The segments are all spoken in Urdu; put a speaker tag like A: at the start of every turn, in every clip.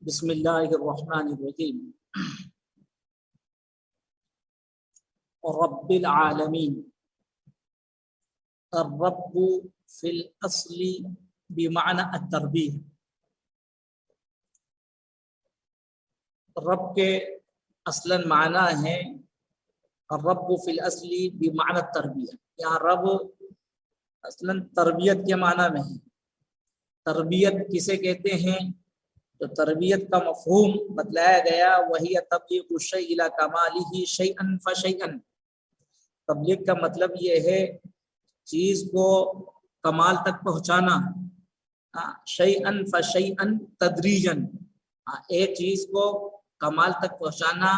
A: بسم اللہ الرحمن الرحیم رب العالمین الرب فی الاصل بمعنی التربیہ. رب کے اصلاً معنی ہے الرب فی الاصل بمعنی التربیہ. یہاں رب اصلاً تربیت کے معنی میں ہے. تربیت کسے کہتے ہیں؟ تو تربیت کا مفہوم بتلایا گیا وہی تبلیغ الشیء الی کمالہ شیئا فشیئا. تبلیغ کا مطلب یہ ہے چیز کو کمال تک پہنچانا، شیئا فشیئا تدریجاً، ایک چیز کو کمال تک پہنچانا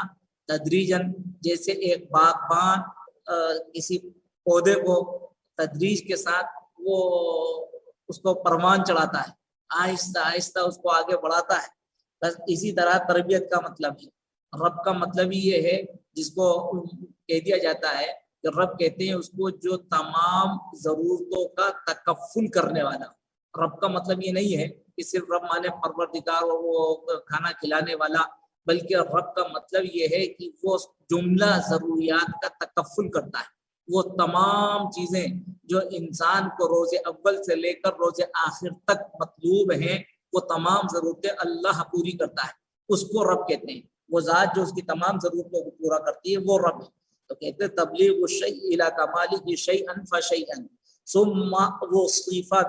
A: تدریجاً. جیسے ایک باغبان کسی پودے کو تدریج کے ساتھ وہ اس کو پروان چڑھاتا ہے، آہستہ آہستہ اس کو آگے بڑھاتا ہے. بس اسی طرح تربیت کا مطلب ہے. رب کا مطلب ہی یہ ہے جس کو کہہ دیا جاتا ہے کہ رب کہتے ہیں اس کو جو تمام ضرورتوں کا تکفل کرنے والا. رب کا مطلب یہ نہیں ہے کہ صرف رب مانے پروردگار اور وہ کھانا کھلانے والا، بلکہ رب کا مطلب یہ ہے کہ وہ جملہ ضروریات کا تکفل کرتا ہے. وہ تمام چیزیں جو انسان کو روز اول سے لے کر روز آخر تک مطلوب ہیں، وہ تمام ضرورتیں اللہ پوری کرتا ہے. اس کو رب کہتے ہیں. وہ ذات جو اس کی تمام ضرورتوں کو پورا کرتی ہے وہ رب ہے. تو کہتے ہیں تبلیغ الشیء الی کمالہ شیئا فشیئا ثم وصف بہ.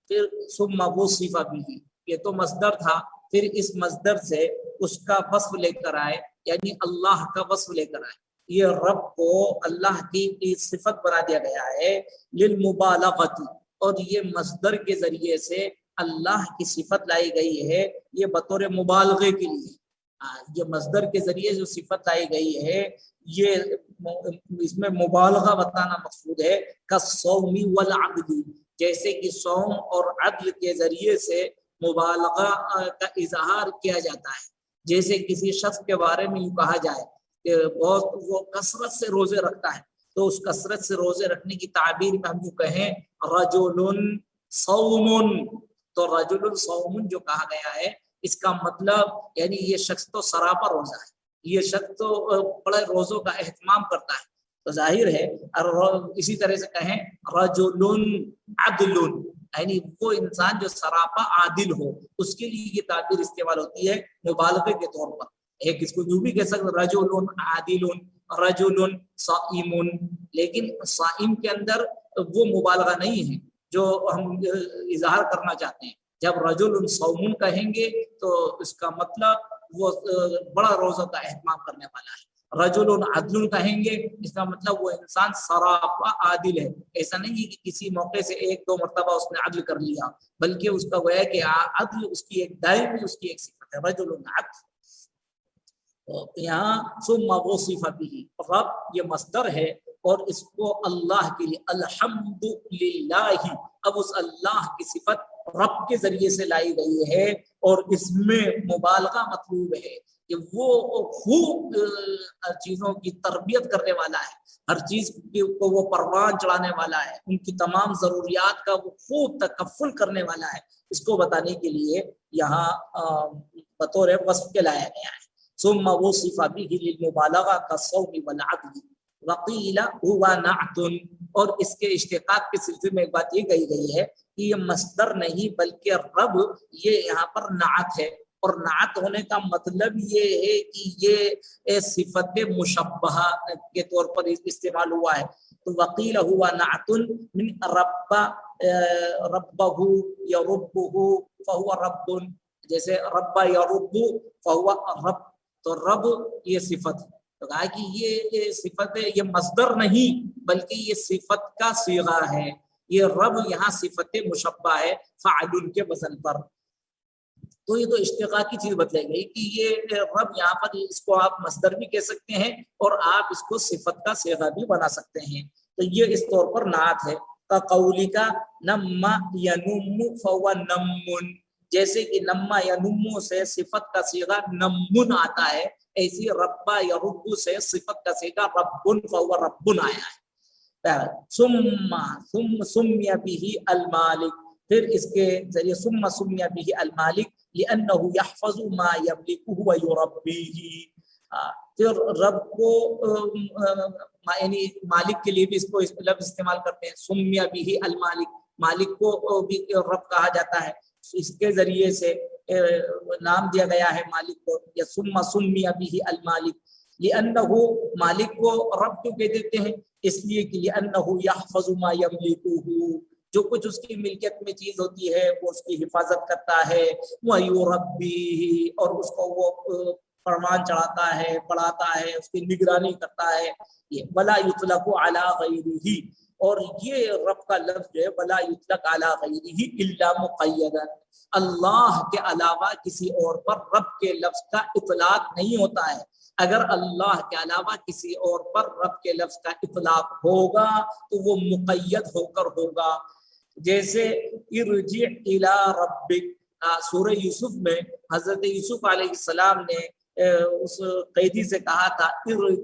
A: پھر ثم وصف بہ، یہ تو مصدر تھا، پھر اس مصدر سے اس کا وصف لے کر آئے، یعنی اللہ کا وصف لے کر آئے. یہ رب کو اللہ کی صفت بنا دیا گیا ہے للمبالغۃ، اور یہ مصدر کے ذریعے سے اللہ کی صفت لائی گئی ہے یہ بطور مبالغے کے لیے. یہ مصدر کے ذریعے جو صفت لائی گئی ہے یہ اس میں مبالغہ بتانا مقصود ہے. کالصوم والعدل، جیسے کہ صوم اور عدل کے ذریعے سے مبالغہ کا اظہار کیا جاتا ہے. جیسے کسی شخص کے بارے میں یوں کہا جائے کہ بہت وہ کثرت سے روزے رکھتا ہے، تو اس کثرت سے روزے رکھنے کی تعبیر میں ہم یوں کہیں رجل صوم. تو رجل صوم جو کہا گیا ہے اس کا مطلب یعنی یہ شخص تو سراپا روزہ ہے، یہ شخص تو بڑے روزوں کا اہتمام کرتا ہے. تو ظاہر ہے اسی طرح سے کہیں رجل عدل، یعنی وہ انسان جو سراپا عادل ہو، اس کے لیے یہ تعبیر استعمال ہوتی ہے مبالغے کے طور پر. ایک اس کو یوں بھی کہہ سکتے رجل عادل، رجل صائم، لیکن صائم کے اندر وہ مبالغہ نہیں ہے جو ہم اظہار کرنا چاہتے ہیں. جب رجل صوم کہیں گے تو اس کا مطلب وہ بڑا روزوں کا اہتمام کرنے والا ہے. رجل عدل کہیں گے اس کا مطلب وہ انسان سراپا عادل ہے. ایسا نہیں ہے کہ کسی موقع سے ایک دو مرتبہ اس نے عدل کر لیا، بلکہ اس کا وہ ہے کہ عدل اس کی ایک دائمی اس کی ایک صفت ہے، رجل عدل. یہاں ثم وصف بہ، رب یہ مصدر ہے اور اس کو اللہ کے لیے الحمد للہ، اب اس اللہ کی صفت رب کے ذریعے سے لائی گئی ہے اور اس میں مبالغہ مطلوب ہے کہ وہ خوب چیزوں کی تربیت کرنے والا ہے، ہر چیز کو وہ پروان چڑھانے والا ہے، ان کی تمام ضروریات کا وہ خوب تکفل کرنے والا ہے. اس کو بتانے کے لیے یہاں بطور وصف کے لایا گیا ہے. ثم وصف به للمبالغہ كالصوم والعدل وقیل هو نعت. اور اس کے اشتقاق کے سلسلے میں ایک بات یہ کہی گئی ہے کہ یہ مصدر نہیں بلکہ رب یہ یہاں پر نعت ہے، اور نعت ہونے کا مطلب یہ ہے کہ یہ صفت مشبہہ کے طور پر استعمال ہوا ہے. تو وقیل هو نعت من رب ربہ یربہ فهو رب، جیسے رب یرب فهو رب، تو رب یہ صفت ہے. تو کہا کہ یہ صفت ہے، یہ مصدر نہیں بلکہ یہ صفت کا صیغہ ہے. یہ رب یہاں صفت مشبہ ہے فاعل کے وزن پر. تو یہ تو اشتقاق کی چیز بتلائی گئی کہ یہ رب یہاں پر اس کو آپ مصدر بھی کہہ سکتے ہیں اور آپ اس کو صفت کا صیغہ بھی بنا سکتے ہیں. تو یہ اس طور پر نعت ہے. قولی کا نم ینم فهو نم، جیسے کہ نما ینم سے صفت کا صیغہ نمن آتا ہے، ایسی ربا یرب سے صفت کا صیغہ ربن فهو ربن آیا ہے. ثم سمی به المالک، پھر اس کے ذریعے ثم سمی به المالک لأنه يحفظ ما يملكه ويربيه، پھر رب کو یعنی مالک کے لیے بھی اس کو لفظ استعمال کرتے ہیں، سمی به المالک، مالک کو بھی رب کہا جاتا ہے، اس کے ذریعے سے نام دیا گیا ہے مالک کو، یا ثم سمی به المالک، لأنه مالک کو رب کیوں کہہ دیتے ہیں؟ اس لیے کہ لأنه يحفظ ما يملكه، جو کچھ اس کی ملکیت میں چیز ہوتی ہے وہ اس کی حفاظت کرتا ہے، وَيُرَبِّيهِ، اور اس کو وہ فرمان چڑھاتا ہے، پڑھاتا ہے، اس کی نگرانی کرتا ہے، یہ وَلَا يُطْلَقُ عَلَىٰ غَيْرِهِ، اور یہ رب کا لفظ جو ہے وَلَا يُطْلَقُ عَلَىٰ غَيْرِهِ إِلَّا مُقَيَّدًا، اللہ کے علاوہ کسی اور پر رب کے لفظ کا اطلاق نہیں ہوتا ہے، اگر اللہ کے علاوہ کسی اور پر رب کے لفظ کا اطلاق ہوگا تو وہ مقید ہو کر ہوگا، جیسے ارجع الی ربک، سورہ یوسف میں حضرت یوسف علیہ السلام نے اس قیدی سے کہا تھا،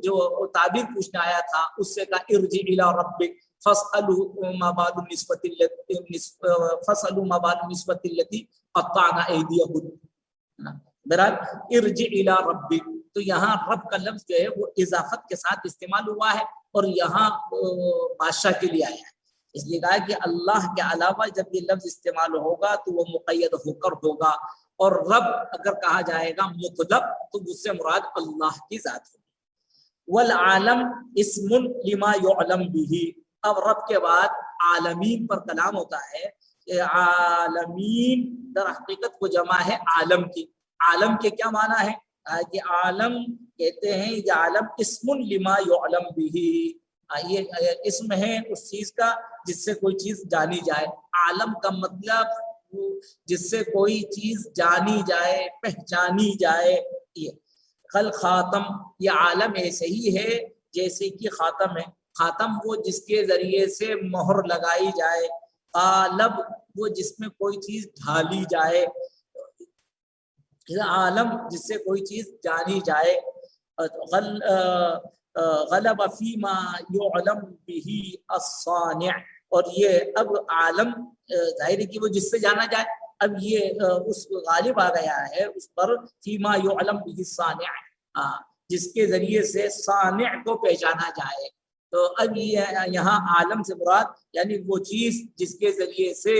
A: جو تعبیر پوچھنے آیا تھا اس سے کہا ارجع الی ربک فاسألوا ما بال النسوة التي قطعن أيديهن، بہرحال ارجع الی ربک، تو یہاں رب کا لفظ جو ہے وہ اضافت کے ساتھ استعمال ہوا ہے اور یہاں بادشاہ کے لیے آیا ہے، اس لیے کہا کہ اللہ کے علاوہ جب یہ لفظ استعمال ہوگا تو وہ مقید ہو کر ہوگا، اور رب اگر کہا جائے گا مطلق تو اس سے مراد اللہ کی ذات ہوگی۔ والعالم اسم لما يعلم به، اب رب کے بعد عالمین پر کلام ہوتا ہے، عالمین در حقیقت وہ جمع ہے عالم کی، عالم کے کیا معنی ہے کہ عالم کہتے ہیں یہ عالم اسم لما يعلم به، یہ اسم ہے اس چیز کا جس سے کوئی چیز جانی جائے، عالم کا مطلب جس سے کوئی چیز جانی جائے، پہچانی جائے، یہ خل خاتم، یہ عالم ایسے ہی ہے جیسے کہ خاتم ہے، خاتم وہ جس کے ذریعے سے مہر لگائی جائے، قالب وہ جس میں کوئی چیز ڈھالی جائے، عالم جس سے کوئی چیز جانی جائے، غلب فیما یعلم به الصانع، اور یہ اب عالم ظاہر ہے کہ وہ جس سے جانا جائے، اب یہ اس غالب آ گیا ہے اس پر فیما یعلم به الصانع، جس کے ذریعے سے صانع کو پہچانا جائے، تو اب یہ یہاں عالم سے مراد یعنی وہ چیز جس کے ذریعے سے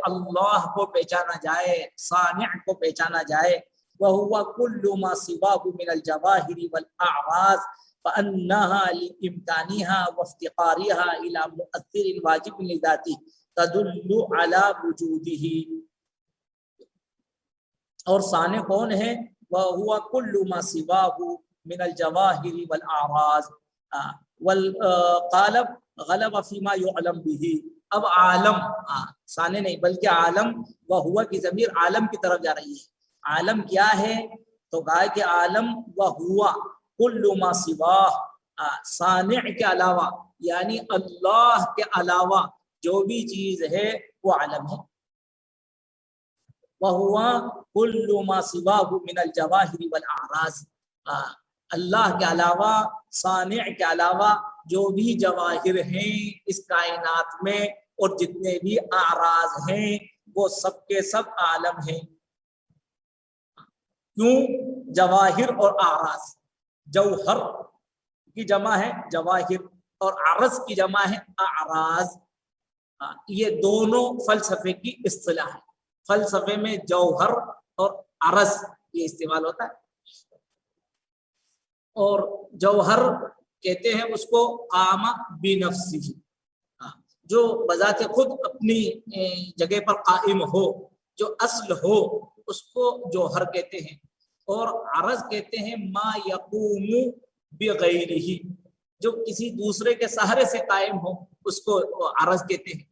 A: اللہ کو پہچانا جائے، صانع کو پہچانا جائے، وَهُوَ كُلُّ مَا سِوَاهُ مِنَ الْجَوَاهِرِ وَالْأَعْرَاضِ فَأَنَّهَا لِإِمْكَانِهَا وَافْتِقَارِهَا إِلَى مُؤَثِّرٍ وَاجِبٍ لِذَاتِهِ تَدُلُّ عَلَى وُجُودِهِ، اور صانع کون ہے؟ وَهُوَ كُلُّ مَا سِوَاهُ مِنَ الْجَوَاهِرِ وَالْأَعْرَاضِ، والقالب غلب فیما یعلم به، اب عالم ثانی نہیں بلکہ عالم و ہوا کی ضمیر عالم کی طرف جا رہی ہے، عالم کیا ہے؟ تو کہا کہ عالم و ہوا کل ما سواہ، صانع کے علاوہ یعنی اللہ کے علاوہ جو بھی چیز ہے وہ عالم ہے، وَهُوَ كُلُّ مَا سِوَاهُ مِنَ الْجَوَاهِرِ وَالْأَعْرَاضِ، اللہ کے علاوہ، صانع کے علاوہ جو بھی جواہر ہیں اس کائنات میں اور جتنے بھی اعراض ہیں وہ سب کے سب عالم ہیں۔ کیوں؟ جواہر اور اعراض، جوہر کی جمع ہے جواہر اور عرض کی جمع ہے اعراض، یہ دونوں فلسفے کی اصطلاح ہے، فلسفے میں جوہر اور عرض یہ استعمال ہوتا ہے، اور جوہر کہتے ہیں اس کو قام بنفسہ، جو بذات خود اپنی جگہ پر قائم ہو، جو اصل ہو اس کو جوہر کہتے ہیں، اور عرض کہتے ہیں ما یقوم بغیرہ، جو کسی دوسرے کے سہارے سے قائم ہو اس کو عرض کہتے ہیں۔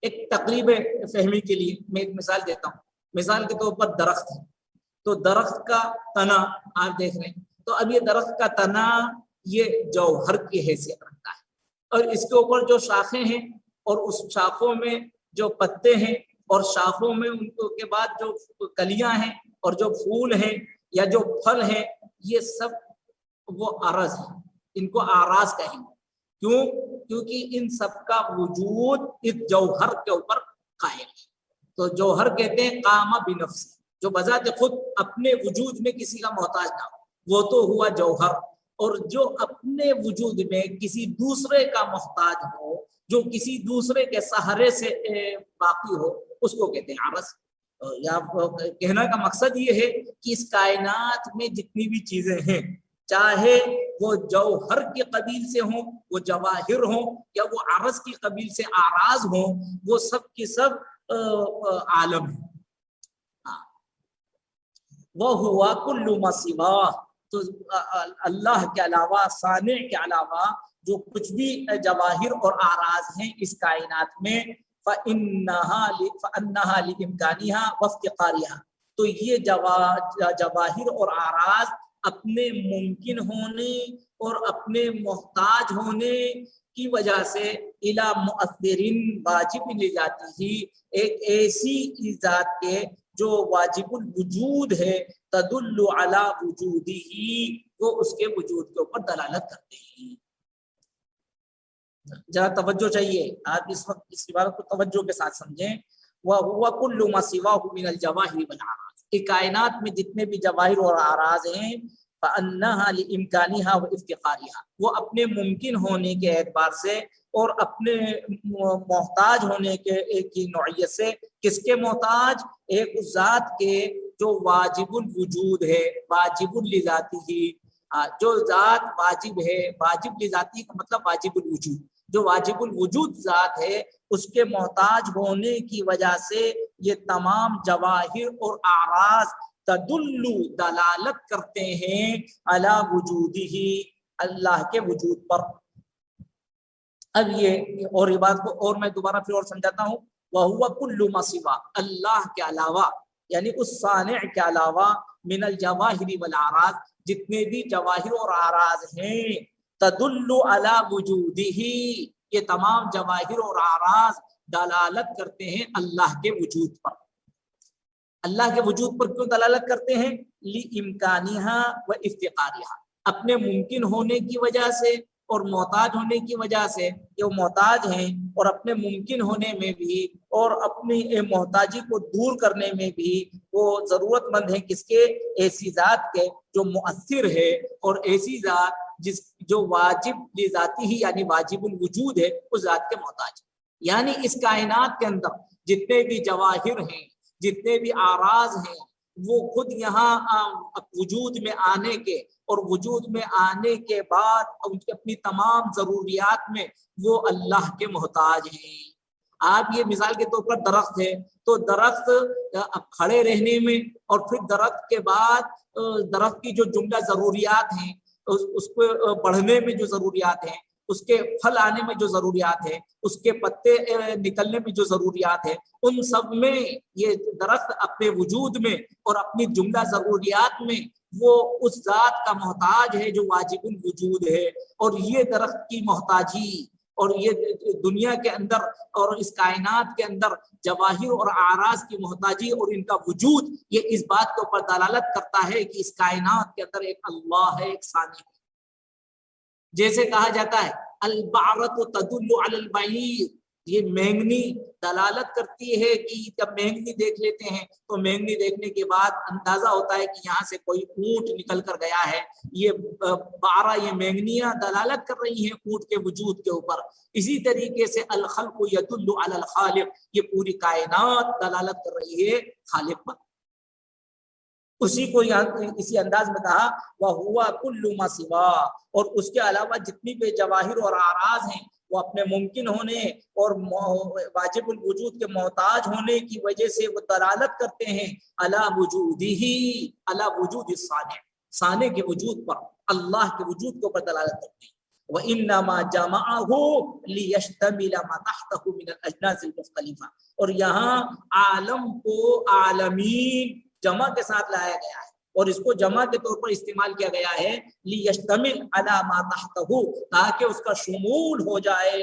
A: ایک تقریب فہمی کے لیے میں ایک مثال دیتا ہوں، مثال کے طور پر درخت ہے، تو درخت کا تنا آپ دیکھ رہے ہیں، تو اب یہ درخت کا تنا یہ جوہر کی حیثیت رکھتا ہے، اور اس کے اوپر جو شاخیں ہیں اور اس شاخوں میں جو پتے ہیں اور شاخوں میں ان کے بعد جو کلیاں ہیں اور جو پھول ہیں یا جو پھل ہیں یہ سب وہ عرض ہیں، ان کو اعراض کہیں گے، کیوں؟ کیونکہ ان سب کا وجود اس جوہر کے اوپر قائم ہے. تو جوہر کہتے ہیں قام بنفس، جو بذات خود اپنے وجود میں کسی کا محتاج نہ ہو، وہ تو ہوا جوہر. اور جو اپنے وجود میں کسی دوسرے کا محتاج ہو، جو کسی دوسرے کے سہارے سے باقی ہو، اس کو کہتے ہیں عرض. یا کہنا کا مقصد یہ ہے کہ اس کائنات میں جتنی بھی چیزیں ہیں، چاہے وہ جوہر کے قبیل سے ہوں، وہ جواہر ہوں، یا وہ عرض کی قبیل سے آراز ہوں، وہ سب کی سب عالم ہے. وہ ہوا کل ما سوا، تو اللہ کے علاوہ، صانع کے علاوہ جو کچھ بھی جواہر اور آراز ہیں اس کائنات میں، فَإِنَّهَا لِإِمْكَانِهَا وَافْتِقَارِهَا، تو یہ جواہر اور آراز اپنے ممکن ہونے اور اپنے محتاج ہونے کی وجہ سے الی مؤثرین واجب لذاتہ، ایک ایسی ذات کے جو واجب الوجود ہے، تدل علی وجودہ، وہ اس کے وجود کے اوپر دلالت کرتے ہیں. ذرا توجہ چاہیے، آپ اس وقت اس عبارت کو توجہ کے ساتھ سمجھیں. وَهُوَ كُلُّ مَا سِوَاهُ مِنَ الْجَوَاهِرِ وَالْأَعْرَاضِ، کہ کائنات میں جتنے بھی جواہر اور اعراض ہیں، فَأَنَّهَا لِإِمْكَانِهَا وَإِفْتِقَارِهَا، وہ اپنے ممکن ہونے کے اعتبار سے اور اپنے محتاج ہونے کی نوعیت سے، کس کے محتاج؟ ایک ذات کے جو واجب الوجود ہے، واجب لذاتہ، جو ذات واجب ہے. واجب لذاتی کا مطلب واجب الوجود، جو واجب الوجود ذات ہے، اس کے محتاج ہونے کی وجہ سے یہ تمام جواہر اور اعراض تدل، دلالت کرتے ہیں علی وجودہ، اللہ کے وجود پر. اب یہ اور یہ بات کو اور میں دوبارہ پھر اور سمجھاتا ہوں. وَهُوَ كُلُّ مَا سِوَا، اللہ کے علاوہ، یعنی اس صانع کے علاوہ، من الجواہر والاعراض، جتنے بھی جواہر اور اعراض ہیں، تدل علی وجودہ، یہ تمام جواہر اور اعراض دلالت کرتے ہیں اللہ کے وجود پر. اللہ کے وجود پر کیوں دلالت کرتے ہیں؟ لِإِمْكَانِهَا وَإِفْتِقَارِهَا، اپنے ممکن ہونے کی وجہ سے اور محتاج ہونے کی وجہ سے. جو محتاج ہیں اور اپنے ممکن ہونے میں بھی اور اپنی محتاجی کو دور کرنے میں بھی وہ ضرورت مند ہیں کس کے؟ ایسی ذات کے جو مؤثر ہے، اور ایسی ذات جو واجب لذاتی ہی، یعنی واجب الوجود ہے، اس ذات کے محتاج. یعنی اس کائنات کے اندر جتنے بھی جواہر ہیں، جتنے بھی آراز ہیں، وہ خود یہاں وجود میں آنے کے اور وجود میں آنے کے بعد ان کی اپنی تمام ضروریات میں وہ اللہ کے محتاج ہیں. آپ یہ مثال کے طور پر درخت ہے، تو درخت کھڑے رہنے میں اور پھر درخت کے بعد درخت کی جو جملہ ضروریات ہیں، اس کو بڑھنے میں جو ضروریات ہیں، اس کے پھل آنے میں جو ضروریات ہے، اس کے پتے نکلنے میں جو ضروریات ہے، ان سب میں یہ درخت اپنے وجود میں اور اپنی جملہ ضروریات میں وہ اس ذات کا محتاج ہے جو واجب الوجود ہے. اور یہ درخت کی محتاجی اور یہ دنیا کے اندر اور اس کائنات کے اندر جواہر اور اعراض کی محتاجی اور ان کا وجود، یہ اس بات کے اوپر دلالت کرتا ہے کہ اس کائنات کے اندر ایک اللہ ہے، ایک ثانی ہے. جیسے کہا جاتا ہے البعرۃ تدل علی البعیر، یہ مینگنی دلالت کرتی ہے کہ جب مینگنی دیکھ لیتے ہیں تو مینگنی دیکھنے کے بعد اندازہ ہوتا ہے کہ یہاں سے کوئی اونٹ نکل کر گیا ہے. یہ بارہ یہ مینگنیاں دلالت کر رہی ہیں اونٹ کے وجود کے اوپر. اسی طریقے سے الخلق یدل علی الخالق، یہ پوری کائنات دلالت کر رہی ہے خالق پر. اسی کو یہاں اسی انداز میں کہا وَهُوَ كُلُّ مَا سِوَا، اور اس کے علاوہ جتنی بھی جواہر اور اعراض ہیں وہ اپنے ممکن ہونے اور واجب الوجود کے محتاج ہونے کی وجہ سے وہ دلالت کرتے ہیں علی وجودہ، علی وجود الصانع، صانع کے وجود پر، اللہ کے وجود کے اوپر دلالت کرتے ہیں. وَإِنَّمَا جَمَعَهُ لِيَشْتَمِلَ مَا تَحْتَهُ مِنَ الْأَجْنَاسِ الْمُخْتَلِفَةِ، اور یہاں عالم کو عالمین جمع کے ساتھ لایا گیا ہے اور اس کو جمع کے طور پر استعمال کیا گیا ہے لِيَشْتَمِلْ عَلَى مَا تَحْتَهُ، تاکہ اس کا شمول ہو جائے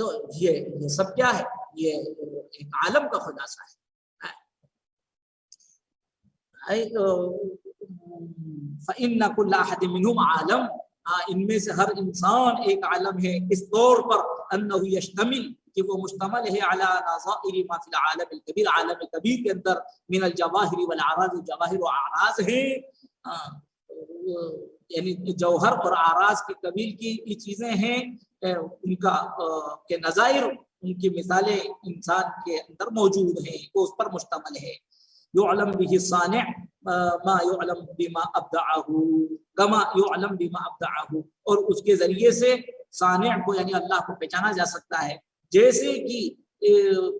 A: تو یہ سب کیا ہے؟ یہ ایک عالم کا خلاصہ ہے. فَإِنَّ كُلَّ أَحَدٍ مِّنْهُمْ عَالَمٌ، ان میں سے ہر انسان ایک عالم ہے، اس طور پر انه يشتمل کہ وہ مشتمل ہے علی نظائر ما فی العالم الکبیر، عالم کبیر کے اندر من الجواہر والاعراض، جواہر و اعراض ہیں، یعنی جوہر اور اعراض کی کبیر کی یہ چیزیں ہیں، ان کا کے نظائر، ان کی مثالیں انسان کے اندر موجود ہیں، وہ اس پر مشتمل ہے. یعلم به الصانع ما یعلم بما ابدعه کما یعلم بما ابدعه، اور اس کے ذریعے سے صانع کو یعنی اللہ کو پہچانا جا سکتا ہے جیسے کہ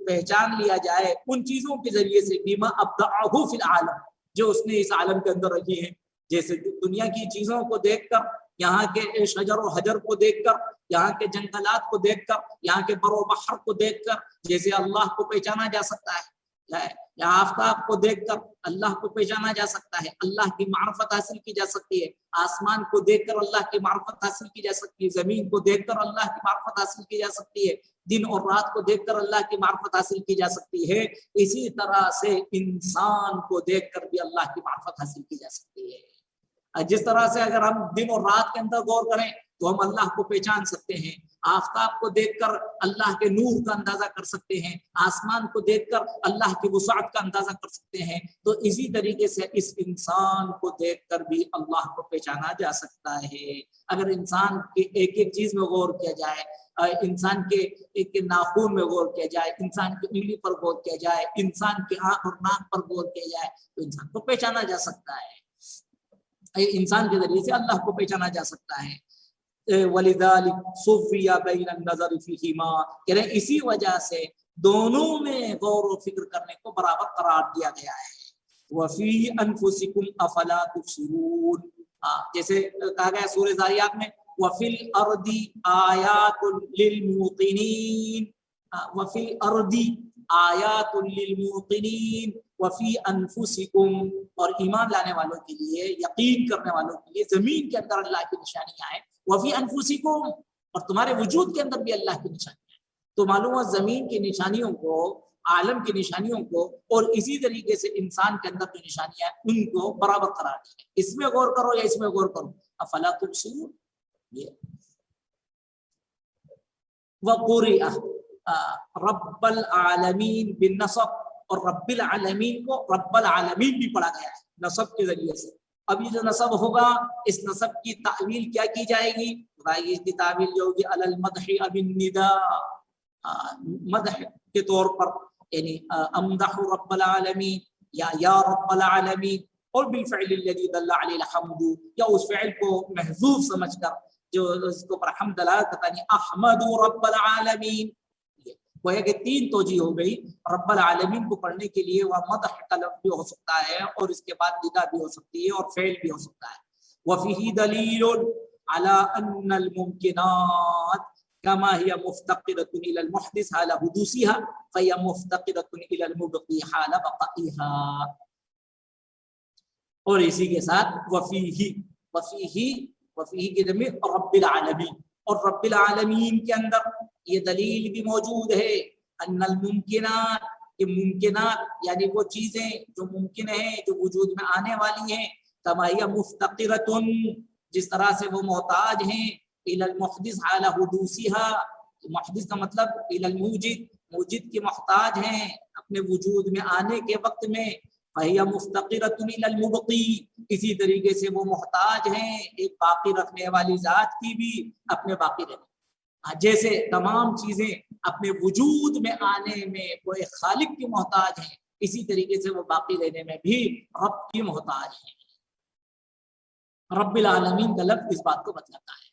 A: پہچان لیا جائے ان چیزوں کے ذریعے سے بما ابدعه فی العالم، جو اس نے اس عالم کے اندر رکھی ہیں. جیسے دنیا کی چیزوں کو دیکھ کر، یہاں کے شجر و حجر کو دیکھ کر، یہاں کے جنگلات کو دیکھ کر، یہاں کے بر و بحر کو دیکھ کر جیسے اللہ کو پہچانا جا سکتا ہے، یا آفتاب کو دیکھ کر اللہ کو پہچانا جا سکتا ہے، اللہ کی معرفت حاصل کی جا سکتی ہے. آسمان کو دیکھ کر اللہ کی معرفت حاصل کی جا سکتی ہے، زمین کو دیکھ کر اللہ کی معرفت حاصل کی جا سکتی ہے، دن اور رات کو دیکھ کر اللہ کی معرفت حاصل کی جا سکتی ہے. اسی طرح سے انسان کو دیکھ کر بھی اللہ کی معرفت حاصل کی جا سکتی ہے. جس طرح سے اگر ہم دن اور رات کے اندر غور کریں تو ہم اللہ کو پہچان سکتے ہیں، آفتاب کو دیکھ کر اللہ کے نور کا اندازہ کر سکتے ہیں، آسمان کو دیکھ کر اللہ کی وسعت کا اندازہ کر سکتے ہیں. تو اسی طریقے سے اس انسان کو دیکھ کر بھی اللہ کو پہچانا جا سکتا ہے. اگر انسان کی ایک ایک چیز میں غور کیا جائے، انسان کے ایک ناخن میں غور کیا جائے، انسان کی انگلی پر غور کیا جائے، انسان کی آنکھ اور ناک پر غور کیا جائے تو انسان کو پہچانا جا سکتا ہے. انسان کے ذریعے سے اللہ کو پہچانا جا سکتا ہے. وَلِذَلِكَ صُفِّيَ بَيْنَ النَّظَرِ فِيهِمَا، کہ اسی وجہ سے دونوں میں غور و فکر کرنے کو برابر قرار دیا گیا ہے. وَفِي أَنفُسِكُمْ أَفَلَا تُبْصِرُونَ، جیسے کہا گیا سورہ ذاریات میں وَفِي الْأَرْضِ آيَاتٌ لِلْمُوقِنِينَ، وَفِي الْأَرْضِ آیات للموقنین وفی انفسکم، اور ایمان لانے والوں کے لیے، یقین کرنے والوں کے لیے زمین کے اندر اللہ کی نشانیاں ہیں. وفی انفسکم، اور تمہارے وجود کے اندر بھی اللہ کی نشانیاں ہیں. تو معلوم ہے زمین کی نشانیوں کو، عالم کی نشانیوں کو، اور اسی طریقے سے انسان کے اندر جو نشانیاں ہیں ان کو برابر قرار دیا. اس میں غور کرو یا اس میں غور کرو، افلا تبصرون. وقرئ رب العالمین بالنصب، اور رب العالمین کو رب العالمین بھی پڑھا گیا ہے نصب کے ذریعے سے. اب یہ جو نصب ہوگا اس نصب کی تعویل کیا کی جائے گی؟ اس کی تعویل جو ہوگی علی المدح اب النداء، مدح کے طور پر، یعنی امدح رب العالمین یا رب العالمین، اور بالفعل الذی دل علی الحمد، یا اس فعل کو محذوف سمجھ کر جو اس کو پر حمد دلالت کرتا ہے، احمد رب العالمین. وہ ہے کہ تین توجہ ہو گئی. رب العالمین کو پڑھنے کے لیے وہ مدح کا لفظ بھی ہو سکتا ہے، اور اس کے بعد ندا بھی ہو سکتی ہے، اور فعل بھی ہو سکتا ہے. وفیہ دلیل علی ان الممکنات کما هي مفتقرة الى المحدث حال حدوثها فهي مفتقرة الى المبقي حال بقائها. اور اسی کے ساتھ وفیہ کی ضمیر رب العالمین، اور رب العالمین کے اندر یہ دلیل بھی موجود ہے ان الممکنات، کہ ممکنات یعنی وہ چیزیں جو ممکن ہیں، جو وجود میں آنے والی ہیں، کما ہی مفتقرۃ، جس طرح سے وہ محتاج ہیں، الی المحدث حال حدوثها، محدث کا مطلب الی الموجد، موجد کے محتاج ہیں اپنے وجود میں آنے کے وقت میں. فہی مفتقرۃ الی المبقی، اسی طریقے سے وہ محتاج ہیں ایک باقی رکھنے والی ذات کی بھی اپنے باقی رہنے. جیسے تمام چیزیں اپنے وجود میں آنے میں وہ ایک خالق کی محتاج ہیں، اسی طریقے سے وہ باقی رہنے میں بھی رب کی محتاج ہیں. رب العالمین کا لفظ اس بات کو بتلاتا ہے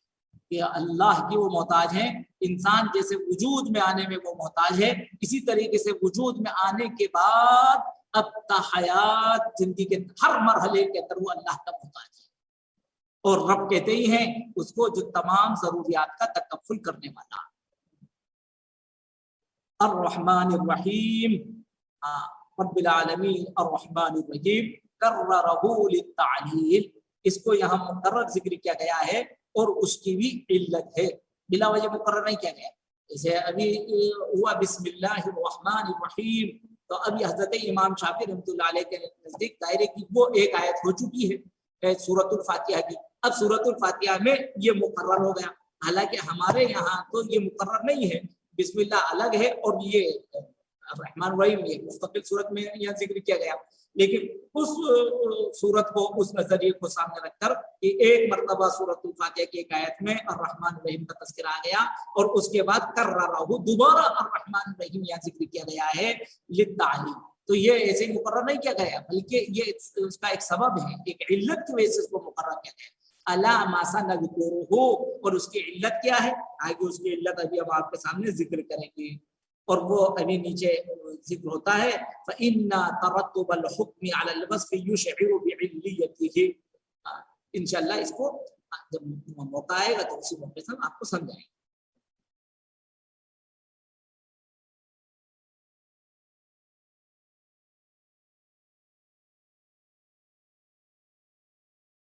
A: کہ اللہ کی وہ محتاج ہیں. انسان جیسے وجود میں آنے میں وہ محتاج ہے، اسی طریقے سے وجود میں آنے کے بعد اب تا حیات زندگی کے ہر مرحلے کے اندر وہ اللہ کا محتاج ہے. اور رب کہتے ہی ہیں اس کو جو تمام ضروریات کا تکفل کرنے والا. الرحمن الرحیم، رب العالمین الرحمن الرحیم، کررہ للتعلیل، اس کو یہاں مقرر ذکر کیا گیا ہے اور اس کی بھی علت ہے، بلا وجہ مقرر نہیں کیا گیا. جیسے ابھی ہوا بسم اللہ الرحمن الرحیم، تو ابھی حضرت امام شافعی رحمۃ اللہ علیہ کے نزدیک دائرے کی وہ ایک آیت ہو چکی ہے سورۃ الفاتحہ کی، اب سورۃ الفاتحہ میں یہ مقرر ہو گیا، حالانکہ ہمارے یہاں تو یہ مقرر نہیں ہے، بسم اللہ الگ ہے اور یہ الرحمن الرحیم یہ مستقل صورت میں یہاں ذکر کیا گیا، لیکن اس صورت کو اس نظریے کو سامنے رکھ کر کہ ایک مرتبہ سورۃ الفاتحہ کی ایک آیت میں الرحمن الرحیم کا تذکرہ آ گیا اور اس کے بعد کررہ دوبارہ الرحمن الرحیم یہاں ذکر کیا گیا ہے للتعلیم، تو یہ ایسے ہی مقرر نہیں کیا گیا بلکہ یہ اس کا ایک سبب ہے، ایک علت کی وجہ سے اس کو مقرر کیا گیا، الا ما سنذکرہ، اور اس کی علت کیا ہے آگے اس کی علت ابھی ہم آپ کے سامنے ذکر کریں گے، اور وہ ابھی نیچے ذکر ہوتا ہے فإن ترتب الحكم على الوصف يشعر بعلیته، انشاءاللہ اس کو جب موقع آئے گا تو اسی موقع سے ہم آپ کو سمجھائیں گے۔